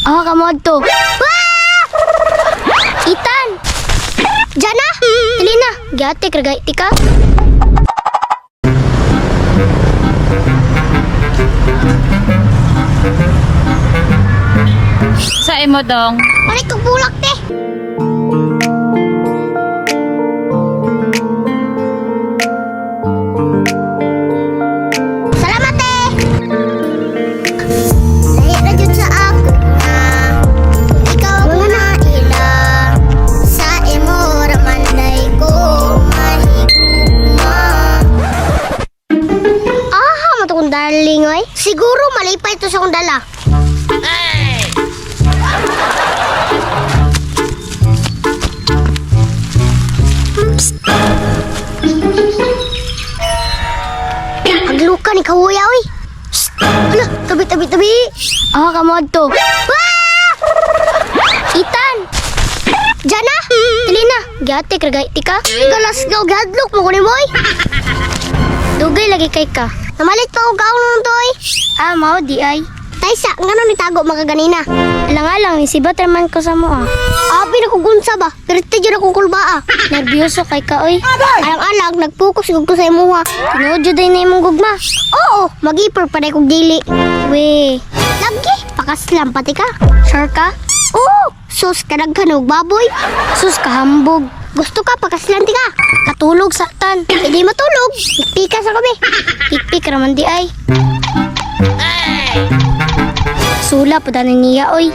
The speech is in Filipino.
Ah, kamod to. Itan! Janna! Dili na! Giyate, kragay, tika. Sa imo dong. Balik kong bulak, te! Salamat, te! Lahi na dyan sa ako na kung ikaw mga ila sa imo ramanday ko mahiguma. Aha, matukong darling, oy. Siguro malipay ito sa kong dala. Pagluka ni Kawuya, oy. Hala, tabi. Ah, kamod to. Itan! Janna! Dili na, giyate, kragay, tika. Galas gaw, gadlok mo ko ni Moy. Dugay lagi kay ka. Namalit pa ko kaon nun to, oy. Ah, mao di ay. Taysa, ngano ni tago magaganina? Alang-alang, isibat raman ko sa mo, ah. Abi na kugunsa ba? Pirte dyan akong kulbaa. Nervyoso kay ka, oy. Alang-alang, nagpukus ko sa imuha. Tinood dyan din na imong gugma. Oo, mag-ipor pa na kong dili. We, lagi, pakaslam pati ka. Sure ka? Oo, sus ka nagkanog baboy. Sus ka hambog. Gusto ka pakaslanti ka. Katulog sa tan. Hindi matulog. Pikpika sa kami. Pikpik raman di ay. Sula pa niya, oy.